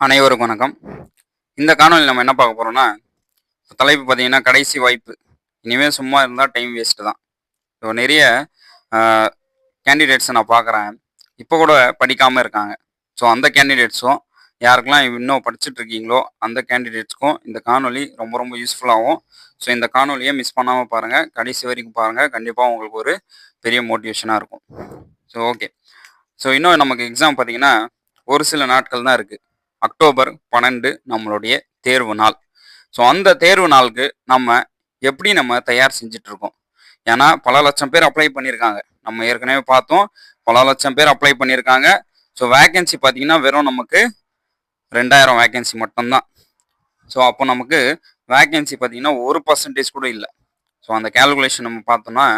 அனைவருக்கும் வணக்கம். இந்த காணொளியில நம்ம என்ன பார்க்க போறோம்னா, தலைப்பு பார்த்தீங்கன்னா, கடைசி வாய்ப்பு. இனிமே சும்மா இருந்தா டைம் வேஸ்ட்டு தான். இப்போ நெறைய அ கேண்டிடேட்ஸ நான் பார்க்குறேன். இப்போ கூட படிக்காம இருக்காங்க. ஸோ அந்த கேண்டிடேட்ஸும், யாருக்கெல்லாம் இன்னும் படிச்சுட்டு இருக்கீங்களோ, அந்த கேண்டிடேட்ஸ்க்கும் இந்த காணொளி ரொம்ப ரொம்ப யூஸ்ஃபுல்லாகும். ஸோ இந்த காணொளிய மிஸ் பண்ணாம பாருங்க. கடைசி வரைக்கும் பாருங்க. கண்டிப்பா உங்களுக்கு ஒரு பெரிய மோட்டிவேஷனா இருக்கும். So okay. ஸோ இன்னும் நமக்கு எக்ஸாம் பார்த்தீங்கன்னா, ஒரு சில நாட்கள் தான் இருக்கு. அக்டோபர் 12 நம்மளுடைய தேர்வு நாள். ஸோ அந்த தேர்வு நாளுக்கு நம்ம எப்படி தயார் செஞ்சுட்டு இருக்கோம்? ஏன்னா பல லட்சம் பேர் அப்ளை பண்ணியிருக்காங்க. நம்ம ஏற்கனவே பார்த்தோம். பல லட்சம் பேர் அப்ளை பண்ணியிருக்காங்க. ஸோ வேக்கன்சி பார்த்தீங்கன்னா, வெறும் நமக்கு 2000 வேக்கன்சி மட்டும் தான். ஸோ அப்போ நமக்கு வேக்கன்சி பார்த்தீங்கன்னா 1% கூட இல்ல. ஸோ அந்த கால்குலேஷன் நம்ம பார்த்தோம்னா,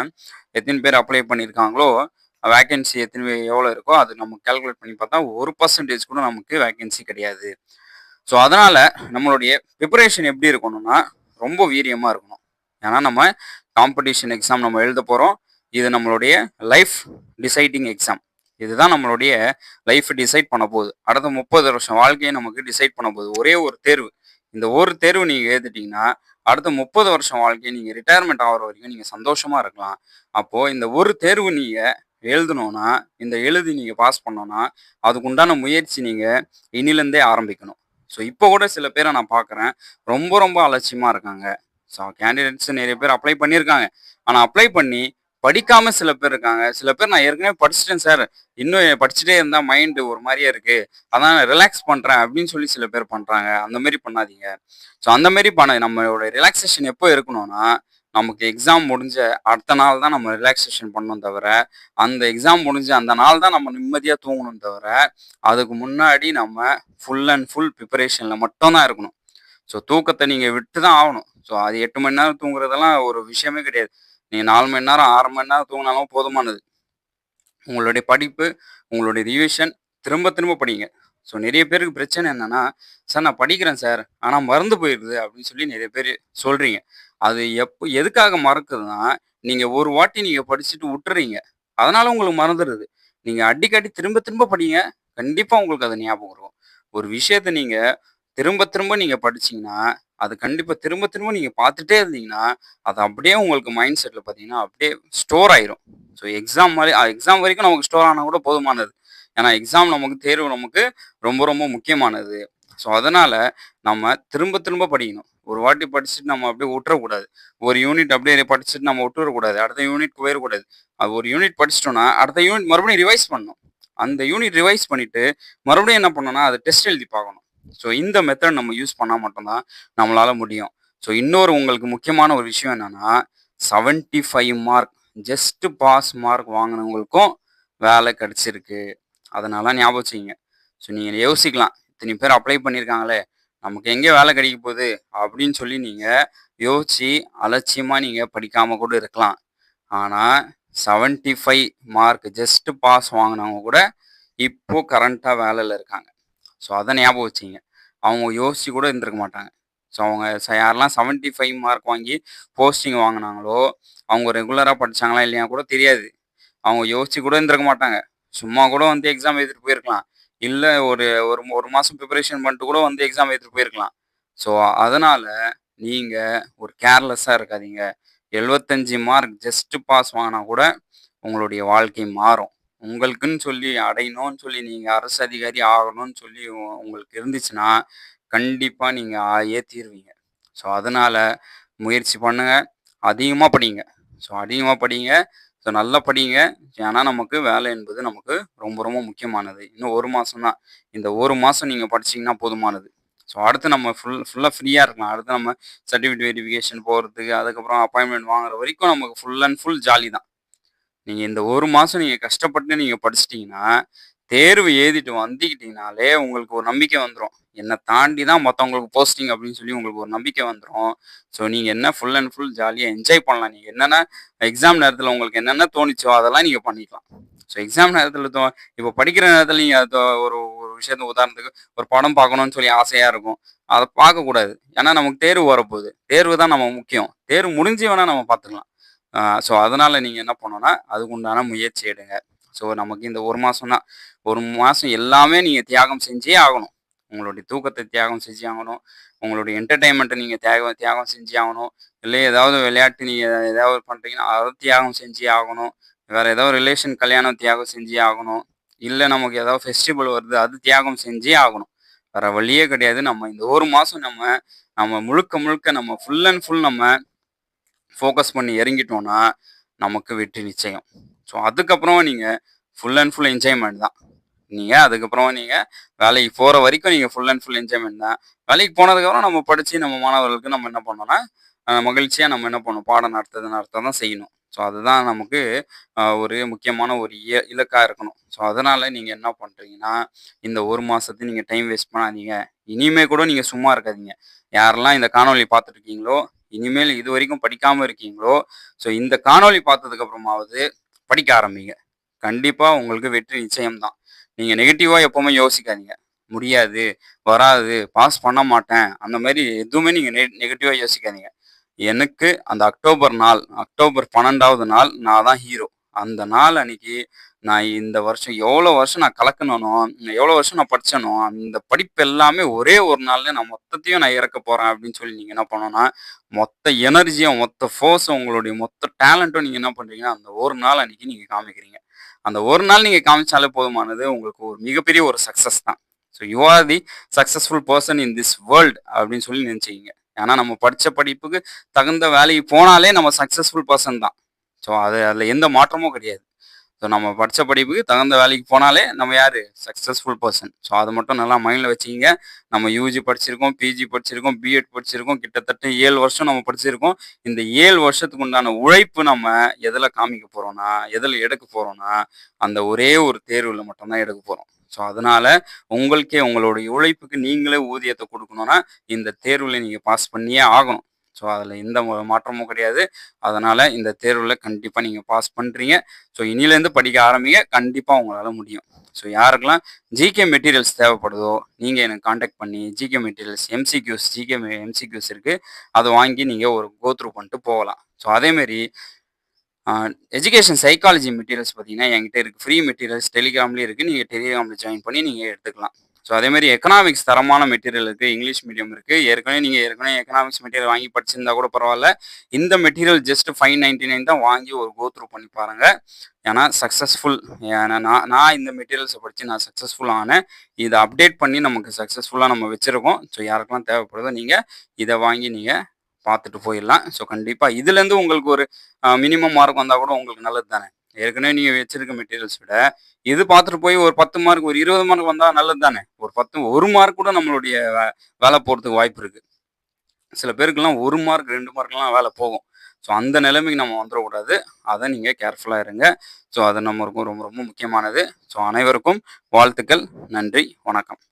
எத்தனை பேர் அப்ளை பண்ணியிருக்காங்களோ, வேக்கன்சி எவ்வளோ இருக்கோ, அது நம்ம கால்குலேட் பண்ணி பார்த்தா 1% கூட நமக்கு வேக்கன்சி கிடையாது. ஸோ அதனால நம்மளுடைய ப்ரிப்பரேஷன் எப்படி இருக்கணும்னா, ரொம்ப வீரியமா இருக்கணும். ஏன்னா நம்ம காம்படிஷன் எக்ஸாம் நம்ம எழுத போறோம். இது நம்மளுடைய லைஃப் டிசைடிங் எக்ஸாம். இதுதான் நம்மளுடைய லைஃப் டிசைட் பண்ண போகுது. அடுத்த 30 வருஷம் வாழ்க்கையை நமக்கு டிசைட் பண்ண போகுது. ஒரே ஒரு தேர்வு. இந்த ஒரு தேர்வு நீங்க எழுதிட்டீங்கன்னா, அடுத்த 30 வருஷம் வாழ்க்கைய நீங்க ரிட்டயர்மென்ட் ஆகுற வரைக்கும் நீங்க சந்தோஷமா இருக்கலாம். அப்போ இந்த ஒரு தேர்வு நீங்க எழுதணும்னா, இந்த எழுதி நீங்க பாஸ் பண்ணணும்னா, அதுக்கு உண்டான முயற்சி நீங்க இன்னிலிருந்தே ஆரம்பிக்கணும். ஸோ இப்போ கூட சில பேரை நான் பார்க்குறேன். ரொம்ப ரொம்ப அலட்சியமா இருக்காங்க. ஸோ கேண்டிடேட்ஸ் நிறைய பேர் அப்ளை பண்ணியிருக்காங்க. ஆனா அப்ளை பண்ணி படிக்காம சில பேர் இருக்காங்க. சில பேர் நான் ஏற்கனவே படிச்சுட்டேன் சார். இன்னும் படிச்சுட்டே இருந்தா மைண்ட் ஒரு மாரியா இருக்கு. அதான் ரிலாக்ஸ் பண்றேன் அப்படின்னு சொல்லி சில பேர் பண்றாங்க. அந்த மாரி பண்ணாதீங்க. ஸோ அந்த மாரி நம்மளோட ரிலாக்சேஷன் எப்போ இருக்கணும்னா, நமக்கு எக்ஸாம் முடிஞ்ச அடுத்த நாள் தான் நம்ம ரிலாக்சேஷன் பண்ணணும் தவிர, அந்த எக்ஸாம் முடிஞ்ச அந்த நாள் தான் நம்ம நிம்மதியா தூங்கணும் தவிர, அதுக்கு முன்னாடி நம்ம ஃபுல் அண்ட் ஃபுல் ப்ரிப்பரேஷன்ல மட்டும் தான் இருக்கணும். ஸோ தூக்கத்த நீங்க விட்டு தான் ஆவணும். ஸோ அது 8 மணி நேரம் தூங்குறதெல்லாம் ஒரு விஷயமே கிடையாது. நீங்க 4 மணி நேரம், 6 மணி நேரம் தூங்குனாலும் போதுமானது. உங்களுடைய படிப்பு, உங்களுடைய ரிவிஷன் திரும்ப திரும்ப படிங்க. ஸோ நெறைய பேருக்கு பிரச்சனை என்னன்னா, "சார் நான் படிக்கிறேன் சார். ஆனா மறந்து போயிருது" அப்படின்னு சொல்லி நெறைய பேரு சொல்றீங்க. அது எதுக்காக மறக்குதுன்னா, நீங்க ஒரு வாட்டி நீங்க படிச்சுட்டு உட்டுறீங்க. அதனால உங்களுக்கு மறந்துருது. நீங்க அடிக்கடி திரும்ப திரும்ப படிங்க. கண்டிப்பா உங்களுக்கு அது ஞாபகம் இருக்கும். ஒரு விஷயத்த நீங்க திரும்ப திரும்ப நீங்க படிச்சீங்கன்னா, அது கண்டிப்பா திரும்ப திரும்ப நீங்க பார்த்துட்டே இருந்தீங்கன்னா, அது அப்படியே உங்களுக்கு மைண்ட் செட்ல பார்த்தீங்கன்னா, அப்படியே ஸ்டோர் ஆயிரும். ஸோ எக்ஸாம் வரைக்கும் நமக்கு ஸ்டோர் ஆனா கூட போதுமானது. ஏன்னா எக்ஸாம் நமக்கு தேர்வு நமக்கு ரொம்ப ரொம்ப முக்கியமானது. ஸோ அதனால நம்ம திரும்ப திரும்ப படிக்கணும். ஒரு வாட்டி படிச்சுட்டு நம்ம அப்படியே உட்றக்கூடாது. ஒரு யூனிட் அப்படியே படிச்சுட்டு நம்ம விட்டுறக்கூடாது. அடுத்த யூனிட்க்கு போயிறக்கூடாது. அது ஒரு யூனிட் படிச்சுட்டோம்னா, அடுத்த யூனிட் மறுபடியும் ரிவைஸ் பண்ணணும். அந்த யூனிட் ரிவைஸ் பண்ணிட்டு, மறுபடியும் என்ன பண்ணணும்னா, அத டெஸ்ட் எழுதி பார்க்கணும். ஸோ இந்த மெத்தட் நம்ம யூஸ் பண்ணா மட்டும் தான் நம்மளால முடியும். ஸோ இன்னொரு உங்களுக்கு முக்கியமான ஒரு விஷயம் என்னன்னா, 75 மார்க் ஜஸ்ட் பாஸ் மார்க் வாங்குனவங்களுக்கும் வேலை கிடைச்சிருக்கு. அத நல்லா ஞாபகம் வச்சுக்கங்க. ஸோ நீங்க யோசிக்கலாம், இத்தனை பேர் அப்ளை பண்ணியிருக்காங்களே, நமக்கு எங்கே வேலை கிடைக்க போகுது? அப்படின்னு சொல்லி நீங்க யோசிச்சு அலட்சியமா நீங்க படிக்காம கூட இருக்கலாம். ஆனா 75 மார்க் ஜஸ்ட் பாஸ் வாங்குனவங்க கூட இப்போ கரண்ட்டா வேலையில இருக்காங்க. ஸோ அத ஞாபகம் வச்சுக்கங்க. அவங்க யோசிச்சு கூட இருந்திருக்க மாட்டாங்க. ஸோ அவங்க யாரெல்லாம் 75 மார்க் வாங்கி போஸ்டிங் வாங்குனாங்களோ, அவங்க ரெகுலரா படிச்சாங்களா இல்லையா கூட தெரியாது. அவங்க யோசிச்சு கூட இருந்திருக்க மாட்டாங்க. சும்மா கூட வந்து எக்ஸாம் எழுதிட்டு போயிருக்கலாம். இல்ல ஒரு ஒரு 1 மாசம் ப்ரிப்பரேஷன் பண்ணிட்டு கூட வந்து எக்ஸாம் எழுதிட்டு போயிருக்கலாம். ஸோ அதனால நீங்க ஒரு கேர்லெஸ்ஸா இருக்காதீங்க. 75 மார்க் ஜஸ்ட் பாஸ் வாங்குனா கூட உங்களுடைய வாழ்க்கை மாறும். உங்களுக்குன்னு சொல்லி அடையணும்னு சொல்லி நீங்க அரசு அதிகாரி ஆகணும்னு சொல்லி உங்களுக்கு இருந்துச்சுன்னா, கண்டிப்பா நீங்க ஆயே தீருவீங்க. ஸோ அதனால முயற்சி பண்ணுங்க. அதிகமா படிங்க. ஸோ அதிகமா படிங்க. ஸோ நல்லா படிங்க. ஏன்னா நமக்கு வேலை என்பது நமக்கு ரொம்ப ரொம்ப முக்கியமானது. இன்னும் 1 மாசம் தான். இந்த 1 மாசம் நீங்க படிச்சீங்கன்னா போதுமானது. ஸோ அடுத்து நம்ம ஃபுல்லா ஃப்ரீயா இருக்கலாம். அடுத்து நம்ம சர்டிஃபிகேட் வெரிஃபிகேஷன் போறதுக்கு, அதுக்கப்புறம் அப்பாயின்ட்மென்ட் வாங்குற வரைக்கும் நமக்கு ஃபுல் அண்ட் ஃபுல் ஜாலி தான். நீங்க இந்த 1 மாசம் நீங்க கஷ்டப்பட்டு நீங்க படிச்சுட்டீங்கன்னா, தேர்வு எழுதிட்டு வந்துக்கிட்டீங்கனாலே உங்களுக்கு ஒரு நம்பிக்கை வந்துரும். என்ன தாண்டி தான் மத்தவங்களுக்கு போஸ்டிங் அப்படின்னு சொல்லி உங்களுக்கு ஒரு நம்பிக்கை வந்துரும். ஸோ நீங்க என்ன ஃபுல் அண்ட் ஃபுல் ஜாலியா என்ஜாய் பண்ணலாம். நீங்க என்னென்ன எக்ஸாம் நேரத்தில உங்களுக்கு என்னென்ன தோணிச்சோ அதெல்லாம் நீங்க பண்ணிக்கலாம். ஸோ எக்ஸாம் நேரத்தில இப்போ படிக்கிற நேரத்தில நீங்க ஒரு ஒரு விஷயத்த உதாரணத்துக்கு ஒரு படம் பார்க்கணும்னு சொல்லி ஆசையா இருக்கும். அத பார்க்கக்கூடாது. ஏன்னா நமக்கு தேர்வு வரப்போகுது. தேர்வு தான் நமக்கு முக்கியம். தேர்வு முடிஞ்சு வேணா நம்ம பார்த்துக்கலாம். ஸோ அதனால நீங்க என்ன பண்ணணும்னா, அதுக்கு உண்டான முயற்சி எடுங்க. ஸோ நமக்கு இந்த 1 மாசம் தான். 1 மாசம் எல்லாமே நீங்க தியாகம் செஞ்சே ஆகணும். உங்களுடைய தூக்கத்தை தியாகம் செஞ்சே ஆகணும். உங்களுடைய என்டர்டெயின்மெண்ட்டை நீங்கள் தியாகம் தியாகம் செஞ்சே ஆகணும். இல்லை ஏதாவது விளையாட்டு நீங்கள் ஏதாவது பண்ணுறீங்கன்னா அதை தியாகம் செஞ்சே ஆகணும். வேறு ஏதாவது ரிலேஷன் கல்யாணம் தியாகம் செஞ்சே ஆகணும். இல்லை நமக்கு ஏதாவது ஃபெஸ்டிவல் வருது அது தியாகம் செஞ்சே ஆகணும். வேறு வழியே கிடையாது. நம்ம இந்த ஒரு மாதம் நம்ம நம்ம முழுக்க முழுக்க நம்ம ஃபுல் அண்ட் ஃபுல் நம்ம ஃபோக்கஸ் பண்ணி இறங்கிட்டோம்னா நமக்கு வெற்றி நிச்சயம். ஸோ அதுக்கப்புறம் நீங்கள் ஃபுல் அண்ட் ஃபுல் என்ஜாய்மெண்ட் தான். அதுக்கப்புறம் நீங்கள் வேலைக்கு போகிற வரைக்கும் நீங்கள் ஃபுல் அண்ட் ஃபுல் என்ஜாய்மெண்ட் தான். வேலைக்கு போனதுக்கப்புறம் நம்ம படித்து நம்ம மாணவர்களுக்கு நம்ம என்ன பண்ணோம்னா மகிழ்ச்சியாக நம்ம என்ன பண்ணணும், பாடம் நடத்த தான் செய்யணும். ஸோ அதுதான் நமக்கு ஒரு முக்கியமான ஒரு இலக்காக இருக்கணும். ஸோ அதனால் நீங்கள் என்ன பண்ணுறீங்கன்னா, இந்த ஒரு மாதத்துக்கு நீங்கள் டைம் வேஸ்ட் பண்ணாதீங்க. இனிமேல் கூட நீங்கள் சும்மா இருக்காதீங்க. யாரெல்லாம் இந்த காணொலி பார்த்துட்ருக்கீங்களோ, இனிமேல் இது வரைக்கும் படிக்காமல் இருக்கீங்களோ, ஸோ இந்த காணொலி பார்த்ததுக்கப்புறமாவது படிக்க ஆரம்பிங்க. கண்டிப்பாக உங்களுக்கு வெற்றி நிச்சயம்தான். நீங்கள் நெகட்டிவாக எப்போவுமே யோசிக்காதீங்க. முடியாது, வராது, பாஸ் பண்ண மாட்டேன், அந்த மாதிரி எதுவுமே நீங்கள் நெகட்டிவாக யோசிக்காதீங்க. எனக்கு அந்த அக்டோபர் 12வது நாள் நான் தான் ஹீரோ. அந்த நாள் அன்னைக்கு நான் இந்த வருஷம் எவ்வளோ வருஷம் நான் கலக்கணுனோ, எவ்வளோ வருஷம் நான் படித்தேனோ, அந்த படிப்பு எல்லாமே ஒரே ஒரு நாளில் நான் மொத்தத்தையும் நான் இறக்க போகிறேன் அப்படின்னு சொல்லி நீங்கள் என்ன பண்ணணும்னா, மொத்த எனர்ஜியும் மொத்த ஃபோர்ஸும் உங்களுடைய மொத்த டேலண்ட்டும் நீங்கள் என்ன பண்ணுறீங்கன்னா, அந்த ஒரு நாள் அன்னைக்கு நீங்கள் காமிக்கிறீங்க. அந்த ஒரு நாள் நீங்கள் காமிச்சாலே போதுமானது. உங்களுக்கு ஒரு மிகப்பெரிய ஒரு சக்ஸஸ் தான். So you are the successful person in this world அப்படின்னு சொல்லி நினச்சிக்கிங்க. ஏன்னா நம்ம படித்த படிப்புக்கு தகுந்த வேலைக்கு போனாலே நம்ம சக்ஸஸ்ஃபுல் பர்சன் தான். ஸோ அதில் எந்த மாற்றமும் கிடையாது. ஸோ நம்ம படித்த படிப்புக்கு தகுந்த வேலைக்கு போனாலே நம்ம யார், சக்ஸஸ்ஃபுல் பர்சன். ஸோ அதை மட்டும் நல்லா மைண்டில் வச்சுக்கிங்க. நம்ம யூஜி படிச்சிருக்கோம், பிஜி படிச்சிருக்கோம், பிஎட் படிச்சிருக்கோம், கிட்டத்தட்ட 7 வருஷம் நம்ம படிச்சிருக்கோம். இந்த 7 வருஷத்துக்கு உண்டான உழைப்பு நம்ம எதில் காமிக்க போகிறோம்னா, எதில் எடுக்க போகிறோம்னா, அந்த ஒரே ஒரு தேர்வில் மட்டும்தான் எடுக்க போகிறோம். ஸோ அதனால் உங்களுக்கே உங்களுடைய உழைப்புக்கு நீங்களே ஊதியத்தை கொடுக்கணுன்னா இந்த தேர்வில் நீங்கள் பாஸ் பண்ணியே ஆகணும். ஸோ அதில் எந்த மாற்றமும் கிடையாது. அதனால் இந்த தேர்வில் கண்டிப்பாக நீங்கள் பாஸ் பண்ணுறீங்க. ஸோ இனிலேருந்து படிக்க ஆரம்பிங்க. கண்டிப்பாக உங்களால் முடியும். ஸோ யாருக்கெல்லாம் ஜிகே மெட்டீரியல்ஸ் தேவைப்படுதோ நீங்கள் எனக்கு காண்டாக்ட் பண்ணி ஜிகே மெட்டீரியல்ஸ் ஜிகே எம்சிக்யூஸ் இருக்குது, அதை வாங்கி நீங்கள் ஒரு கோத்ரூ பண்ணிட்டு போகலாம். ஸோ அதேமாரி எஜுகேஷன் சைக்காலஜி மெட்டீரியல்ஸ் பார்த்தீங்கன்னா என்கிட்ட இருக்குது. ஃப்ரீ மெட்டீரியல்ஸ் டெலிகிராம்லேயும் இருக்குது. நீங்கள் டெலிகிராமில் ஜாயின் பண்ணி நீங்கள் எடுத்துக்கலாம். ஸோ அதேமாதிரி எக்கனாமிக்ஸ் தரமான மெட்டீரியல் இருக்குது. இங்கிலீஷ் மீடியம் இருக்குது. ஏற்கனவே எக்கனாமிக்ஸ் மெட்டீரியல் வாங்கி படிச்சிருந்தா கூட பரவாயில்ல. இந்த மெட்டீரியல் ஜஸ்ட் 599 தான். வாங்கி ஒரு கோத்ரூ பண்ணி பாருங்கள். ஏன்னா சக்ஸஸ்ஃபுல், ஏன்னா நான் இந்த மெட்டீரியல்ஸை படித்து நான் சக்ஸஸ்ஃபுல் ஆனேன். இதை அப்டேட் பண்ணி நமக்கு சக்ஸஸ்ஃபுல்லாக நம்ம வச்சுருக்கோம். ஸோ யாருக்கெல்லாம் தேவைப்படுதோ நீங்கள் இதை வாங்கி நீங்கள் பார்த்துட்டு போயிடலாம். ஸோ கண்டிப்பாக இதுலேருந்து உங்களுக்கு ஒரு மினிமம் மார்க் வந்தால் கூட உங்களுக்கு நல்லது தானே. ஏற்கனவே நீங்கள் வச்சிருக்க மெட்டீரியல்ஸ் விட இது பார்த்துட்டு போய் ஒரு 10 மார்க், ஒரு 20 மார்க் வந்தால் நல்லது தானே. ஒரு மார்க் கூட நம்மளுடைய வேலை போகிறதுக்கு வாய்ப்பு இருக்குது. சில பேருக்குலாம் 1 மார்க் 2 மார்க்லாம் வேலை போகும். ஸோ அந்த நிலைமைக்கு நம்ம வந்துடக்கூடாது. அதை நீங்கள் கேர்ஃபுல்லாக இருங்க. ஸோ அது நம்மளுக்கும் ரொம்ப ரொம்ப முக்கியமானது. ஸோ அனைவருக்கும் வாழ்த்துக்கள். நன்றி, வணக்கம்.